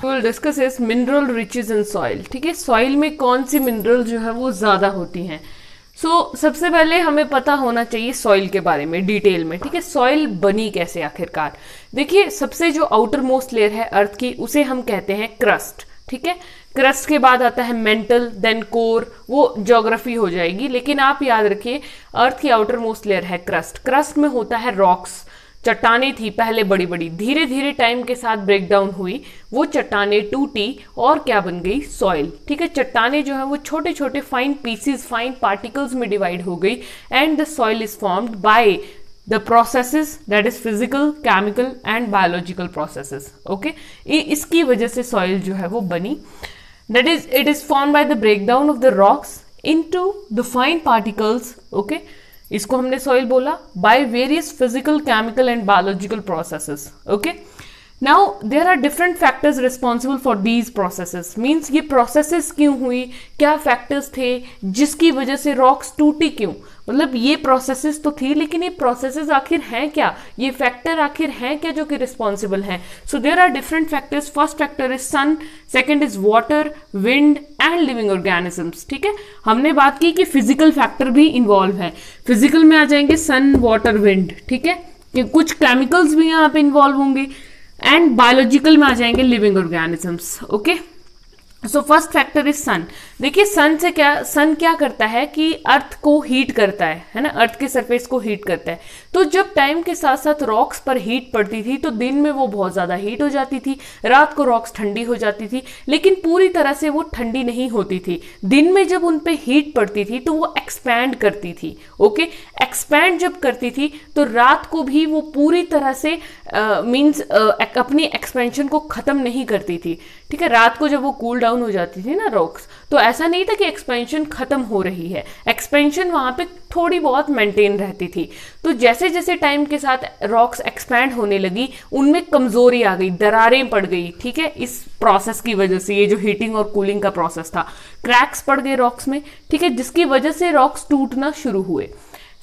Will discuss is mineral riches in soil. ठीक है, soil में कौन सी मिनरल जो है वो ज्यादा होती हैं। सबसे पहले हमें पता होना चाहिए सॉइल के बारे में डिटेल में। ठीक है, सॉइल बनी कैसे आखिरकार। देखिए, सबसे जो आउटर मोस्ट लेयर है अर्थ की, उसे हम कहते हैं क्रस्ट। ठीक है, क्रस्ट के बाद आता है मेंटल, देन कोर, वो ज्योग्राफी हो जाएगी। लेकिन आप याद रखिए, अर्थ की आउटर मोस्ट लेयर है क्रस्ट। क्रस्ट में होता है रॉक्स, चट्टानें थी पहले बड़ी बड़ी, धीरे धीरे टाइम के साथ ब्रेक डाउन हुई, वो चट्टानें टूटी और क्या बन गई, सॉइल। ठीक है, चट्टानें जो है वो छोटे छोटे फाइन पीसेस, फाइन पार्टिकल्स में डिवाइड हो गई and the soil is formed by the processes, that is physical, chemical and biological processes. okay, इसकी वजह से soil जो है वो बनी। that is it is formed by the breakdown of the rocks into the fine particles. okay, इसको हमने soil बोला, by various physical, chemical and biological processes. okay, now there are different factors responsible for these processes. means ये processes क्यों हुई, क्या factors थे जिसकी वजह से rocks टूटी क्यों। मतलब ये प्रोसेसेस तो थी, लेकिन ये प्रोसेसेस आखिर हैं क्या, ये फैक्टर आखिर हैं क्या जो कि रिस्पॉन्सिबल हैं। So there are different factors. First factor is sun, second is water, wind and living organisms. ठीक है, हमने बात की कि फिजिकल फैक्टर भी इन्वॉल्व है। फिजिकल में आ जाएंगे सन, वाटर, विंड। ठीक है, कि कुछ केमिकल्स भी यहाँ पे इन्वॉल्व होंगे एंड बायोलॉजिकल में आ जाएंगे living organisms. Okay, so first factor is sun. देखिए, सन क्या करता है कि अर्थ को हीट करता है ना, अर्थ के सरफेस को हीट करता है। तो जब टाइम के साथ साथ रॉक्स पर हीट पड़ती थी तो दिन में वो बहुत ज्यादा हीट हो जाती थी, रात को रॉक्स ठंडी हो जाती थी, लेकिन पूरी तरह से वो ठंडी नहीं होती थी। दिन में जब उन पे हीट पड़ती थी तो वो एक्सपैंड करती थी। ओके, एक्सपैंड जब करती थी तो रात को भी वो पूरी तरह से अपनी एक्सपेंशन को खत्म नहीं करती थी। ठीक है, रात को जब वो कूल डाउन हो जाती थी ना रॉक्स, तो ऐसा नहीं था कि एक्सपेंशन खत्म हो रही है, एक्सपेंशन वहां पे थोड़ी बहुत मेंटेन रहती थी। तो जैसे जैसे टाइम के साथ रॉक्स एक्सपैंड होने लगी, उनमें कमजोरी आ गई, दरारें पड़ गई। ठीक है, इस प्रोसेस की वजह से, ये जो हीटिंग और कूलिंग का प्रोसेस था, क्रैक्स पड़ गए रॉक्स में। ठीक है, जिसकी वजह से रॉक्स टूटना शुरू हुए।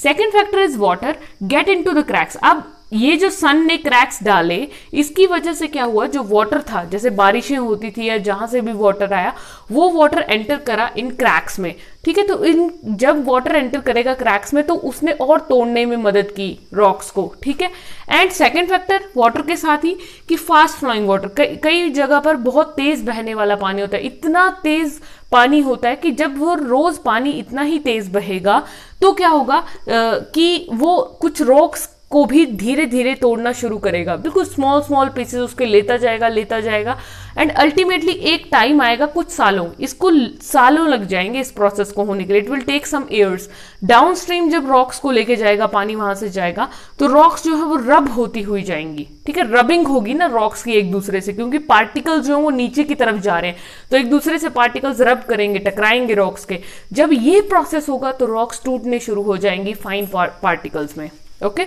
Second factor is water get into the cracks. अब ये जो सन ने क्रैक्स डाले, इसकी वजह से क्या हुआ, जो वाटर था, जैसे बारिशें होती थी या जहां से भी वाटर आया, वो वाटर एंटर करा इन क्रैक्स में। ठीक है, तो जब वाटर एंटर करेगा क्रैक्स में तो उसने और तोड़ने में मदद की रॉक्स को। ठीक है, एंड सेकंड फैक्टर वाटर के साथ ही कि फास्ट फ्लोइंग वाटर, कई जगह पर बहुत तेज बहने वाला पानी होता है, इतना तेज पानी होता है कि जब वो रोज पानी इतना ही तेज बहेगा तो क्या होगा कि वो कुछ रॉक्स को भी धीरे धीरे तोड़ना शुरू करेगा, बिल्कुल स्मॉल स्मॉल पीसेस उसके लेता जाएगा एंड अल्टीमेटली एक टाइम आएगा, कुछ सालों, इसको सालों लग जाएंगे इस प्रोसेस को होने के लिए। It will take some years. Down stream जब रॉक्स को लेके जाएगा, पानी वहां से जाएगा, तो रॉक्स जो है वो रब होती हुई जाएंगी। ठीक है, रबिंग होगी ना रॉक्स की एक दूसरे से, क्योंकि पार्टिकल्स जो है वो नीचे की तरफ जा रहे हैं, तो एक दूसरे से पार्टिकल्स रब करेंगे, टकराएंगे रॉक्स के। जब ये प्रोसेस होगा तो रॉक्स टूटने शुरू हो जाएंगी फाइन पार्टिकल्स में। Okay,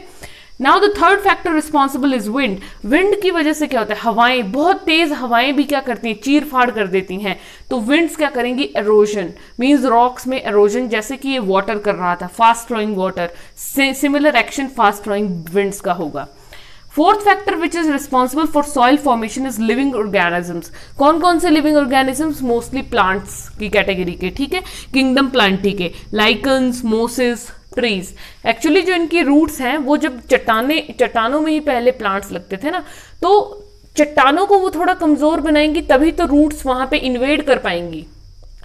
now the third factor responsible is wind. Wind की वजह से क्या होता है, हवाएं, बहुत तेज हवाएं भी क्या करती हैं, चीर फाड़ कर देती हैं। तो विंड्स क्या करेंगी, एरोजन, मींस रॉक्स में एरोजन, जैसे कि ये वाटर कर रहा था, fast flowing water, similar action fast flowing winds का होगा। Fourth factor which is responsible for soil formation is living organisms. कौन कौन से लिविंग ऑर्गेनिजम्स, मोस्टली प्लांट्स की कैटेगरी के। ठीक है, किंगडम प्लांटी के, लाइकन्स, मोसेस, ट्रीज। एक्चुअली जो इनकी रूट्स हैं वो जब चट्टानों में ही पहले प्लांट्स लगते थे ना, तो चट्टानों को वो थोड़ा कमजोर बनाएंगी, तभी तो रूट्स वहां पे इन्वेड कर पाएंगी,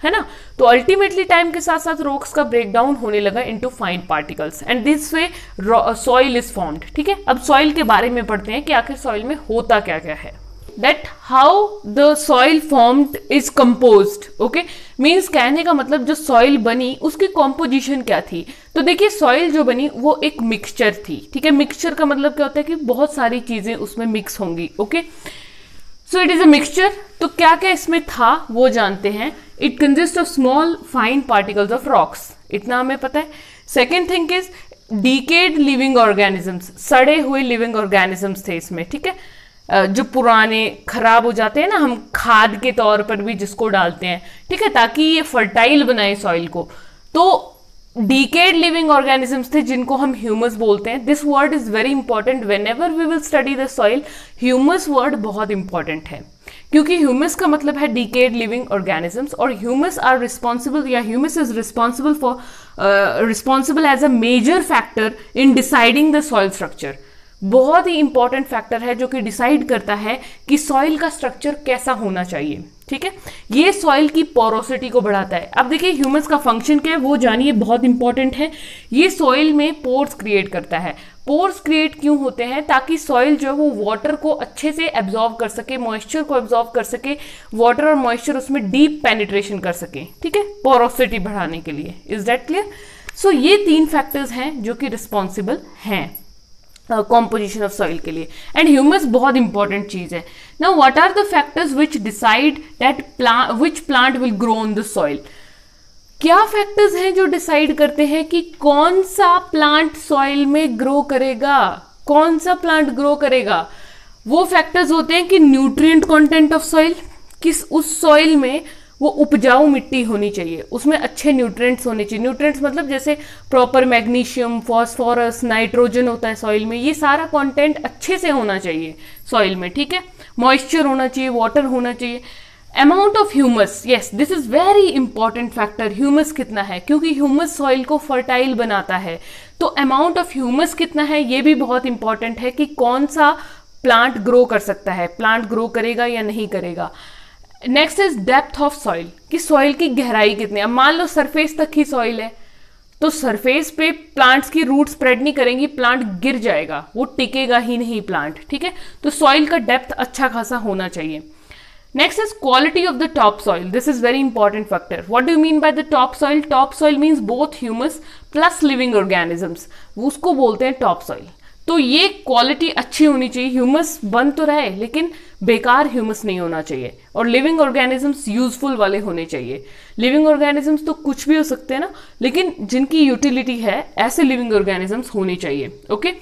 है ना। तो अल्टीमेटली टाइम के साथ साथ रॉक्स का ब्रेक डाउन होने लगा into fine particles and this way soil is formed. ठीक है, अब सॉइल के बारे में पढ़ते हैं कि आखिर सॉइल में होता क्या क्या है। that how the soil formed is composed. okay, means कहने का मतलब जो सॉइल बनी उसकी कॉम्पोजिशन क्या थी। तो देखिए, सॉइल जो बनी वो एक मिक्सचर थी। ठीक है, मिक्सचर का मतलब क्या होता है कि बहुत सारी चीजें उसमें मिक्स होंगी। Okay, so it is a mixture. तो क्या क्या इसमें था वो जानते हैं। It consist of small fine particles of rocks, इतना हमें पता है। Second thing is decade living organisms, सड़े हुए लिविंग ऑर्गेनिजम्स थे इसमें। ठीक है, जो पुराने खराब हो जाते हैं ना, हम खाद के तौर पर भी जिसको डालते हैं, ठीक है, ताकि ये फर्टाइल बनाए सॉइल को। तो डिकेड लिविंग ऑर्गेनिजम्स थे जिनको हम ह्यूमस बोलते हैं. This word is very important whenever we will study the soil. Humus word बहुत इंपॉर्टेंट है क्योंकि ह्यूमस का मतलब है डिकेड लिविंग ऑर्गेनिजम्स, और ह्यूमस आर रिस्पॉन्सिबल या humus is responsible as a major factor in deciding the soil structure. बहुत ही इंपॉर्टेंट फैक्टर है जो कि डिसाइड करता है कि सॉइल का स्ट्रक्चर कैसा होना चाहिए. ठीक है, ये सॉइल की पोरोसिटी को बढ़ाता है. अब देखिए ह्यूमस का फंक्शन क्या है वो जानिए, बहुत इंपॉर्टेंट है. ये सॉइल में पोर्स क्रिएट करता है. पोर्स क्रिएट क्यों होते हैं? ताकि सॉइल जो है वो वाटर को अच्छे से एब्जॉर्ब कर सके, मॉइस्चर को एब्जॉर्ब कर सके, वाटर और मॉइस्चर उसमें डीप पेनिट्रेशन कर सके. ठीक है, पोरोसिटी बढ़ाने के लिए. Is that clear? सो ये 3 फैक्टर्स हैं जो कि रिस्पॉन्सिबल हैं कॉम्पोजिशन ऑफ सॉइल के लिए. एंड ह्यूमस बहुत इंपॉर्टेंट चीज है. Now what are the factors which decide that which plant will grow on the soil? क्या फैक्टर्स हैं जो डिसाइड करते हैं कि कौन सा प्लांट सॉइल में ग्रो करेगा, कौन सा प्लांट ग्रो करेगा? वो फैक्टर्स होते हैं कि न्यूट्रिएंट कंटेंट ऑफ सॉइल, किस उस सॉइल में वो उपजाऊ मिट्टी होनी चाहिए, उसमें अच्छे न्यूट्रिएंट्स होने चाहिए. न्यूट्रिएंट्स मतलब जैसे प्रॉपर मैग्नीशियम, फॉस्फोरस, नाइट्रोजन होता है सॉइल में, ये सारा कंटेंट अच्छे से होना चाहिए सॉइल में. ठीक है, मॉइस्चर होना चाहिए, वाटर होना चाहिए. Amount of humus, yes this is very important factor. Humus कितना है, क्योंकि ह्यूमस सॉइल को फर्टाइल बनाता है. तो अमाउंट ऑफ ह्यूमस कितना है ये भी बहुत इंपॉर्टेंट है कि कौन सा प्लांट ग्रो कर सकता है, प्लांट ग्रो करेगा या नहीं करेगा. Next is depth of soil, कि सॉइल की गहराई कितनी है. अब मान लो सरफेस तक ही सॉइल है तो सरफेस पे प्लांट्स की रूट स्प्रेड नहीं करेंगी, प्लांट गिर जाएगा, वो टिकेगा ही नहीं प्लांट. ठीक है, तो सॉइल का डेप्थ अच्छा खासा होना चाहिए. Next is quality of the top soil. This is very important factor. What do you mean by the top soil? Top soil means both humus plus living organisms, उसको बोलते हैं टॉप सॉइल. तो ये quality अच्छी होनी चाहिए. Humus बन तो रहे लेकिन बेकार ह्यूमस नहीं होना चाहिए, और लिविंग ऑर्गेनिजम्स यूजफुल वाले होने चाहिए. लिविंग ऑर्गेनिजम्स तो कुछ भी हो सकते हैं ना, लेकिन जिनकी यूटिलिटी है ऐसे लिविंग ऑर्गेनिजम्स होने चाहिए. Okay,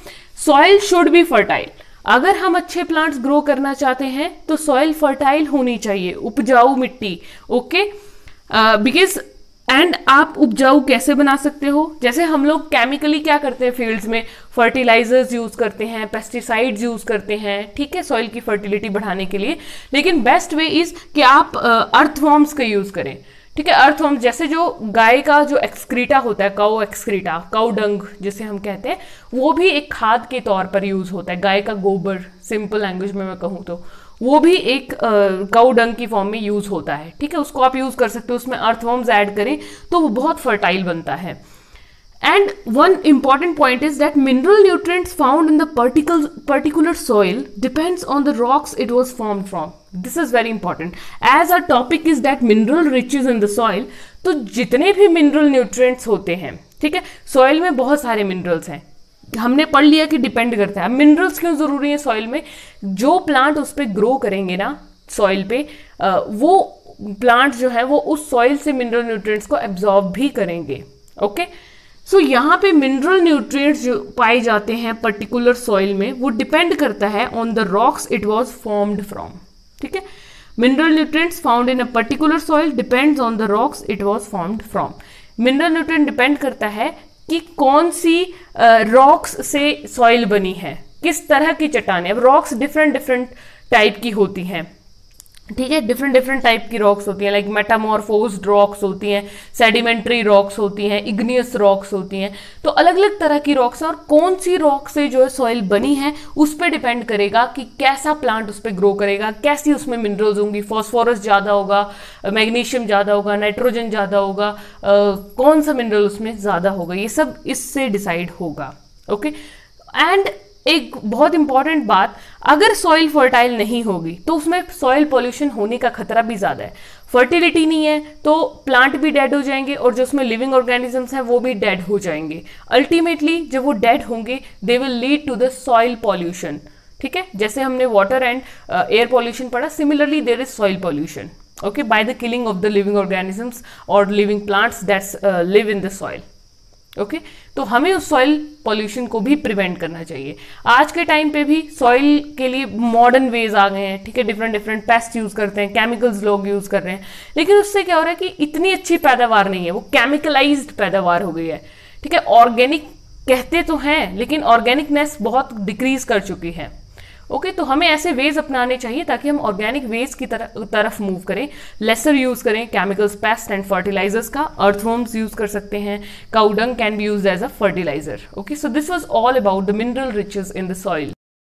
soil should be fertile. अगर हम अच्छे प्लांट्स ग्रो करना चाहते हैं तो सॉइल फर्टाइल होनी चाहिए, उपजाऊ मिट्टी. ओके, बिकॉज एंड आप उपजाऊ कैसे बना सकते हो? जैसे हम लोग केमिकली क्या करते हैं फील्ड्स में, फर्टिलाइजर्स यूज करते हैं, पेस्टिसाइड्स यूज करते हैं. ठीक है, सॉइल की फर्टिलिटी बढ़ाने के लिए. लेकिन बेस्ट वे इज कि आप अर्थवॉर्म्स का यूज करें. ठीक है, अर्थवॉर्म्स जैसे जो गाय का जो एक्सक्रीटा होता है, काउ एक्सक्रीटा, काउ डंग जिसे हम कहते हैं, वो भी एक खाद के तौर पर यूज होता है. गाय का गोबर, सिंपल लैंग्वेज में मैं कहूँ तो वो भी एक काउ डंग की फॉर्म में यूज होता है. ठीक है, उसको आप यूज कर सकते हो, उसमें अर्थवॉर्म्स ऐड करें तो वो बहुत फर्टाइल बनता है. And one important point is that mineral nutrients found in the particular soil depends on the rocks it was formed from. This is very important. As a topic is that mineral riches in the soil, तो जितने भी mineral nutrients होते हैं, ठीक है, soil में बहुत सारे मिनरल्स हैं, हमने पढ़ लिया कि डिपेंड करता है. मिनरल्स क्यों जरूरी है सॉइल में? जो प्लांट उस पर ग्रो करेंगे ना सॉइल पे, वो प्लांट जो है वो उस सॉइल से मिनरल न्यूट्रिएंट्स को एब्जॉर्ब भी करेंगे. ओके, सो यहाँ पे मिनरल न्यूट्रिएंट्स जो पाए जाते हैं पर्टिकुलर सॉइल में, वो डिपेंड करता है on the rocks it was formed from. ठीक है, mineral nutrients found in a particular soil depends on the rocks it was formed from. Mineral nutrient depend करता है कि कौन सी रॉक्स से सॉइल बनी है, किस तरह की चट्टानें. अब रॉक्स डिफरेंट टाइप की होती हैं. ठीक है, डिफरेंट टाइप की रॉक्स होती हैं, लाइक मेटामॉर्फोज्ड रॉक्स होती हैं, सेडिमेंट्री रॉक्स होती हैं, इग्नियस रॉक्स होती हैं. तो अलग अलग तरह की रॉक्स हैं, और कौन सी रॉक से जो है सॉइल बनी है उस पर डिपेंड करेगा कि कैसा प्लांट उस पर ग्रो करेगा, कैसी उसमें मिनरल्स होंगी. फॉस्फोरस ज़्यादा होगा, मैग्नीशियम ज़्यादा होगा, नाइट्रोजन ज़्यादा होगा, कौन सा मिनरल उसमें ज़्यादा होगा, ये सब इससे डिसाइड होगा. ओके, एंड एक बहुत इंपॉर्टेंट बात, अगर सॉइल फर्टाइल नहीं होगी तो उसमें सॉइल पॉल्यूशन होने का खतरा भी ज्यादा है. फर्टिलिटी नहीं है तो प्लांट भी डेड हो जाएंगे, और जो उसमें लिविंग ऑर्गेनिजम्स हैं वो भी डेड हो जाएंगे. अल्टीमेटली जब वो डेड होंगे they will lead to the soil pollution. ठीक है, जैसे हमने वाटर एंड एयर पॉल्यूशन पढ़ा, similarly there is soil pollution. Okay, by the killing of the living organisms और living plants that's live in the soil. Okay तो हमें उस soil pollution को भी प्रिवेंट करना चाहिए। आज के टाइम पे भी सॉइल के लिए मॉडर्न वेज आ गए हैं, ठीक है, डिफरेंट डिफरेंट पेस्ट यूज करते हैं, केमिकल्स लोग यूज कर रहे हैं, लेकिन उससे क्या हो रहा है कि इतनी अच्छी पैदावार नहीं है, वो केमिकलाइज्ड पैदावार हो गई है, ठीक है। ऑर्गेनिक कहते तो हैं लेकिन ऑर्गेनिकनेस बहुत डिक्रीज कर चुकी है। ओके तो हमें ऐसे वेज अपनाने चाहिए ताकि हम ऑर्गेनिक वेज की तरफ मूव करें, लेसर यूज करें केमिकल्स, पेस्ट एंड फर्टिलाइजर्स का। अर्थवर्म्स यूज कर सकते हैं, cow dung can be used as a fertilizer. Okay so this was all about the mineral riches in the soil.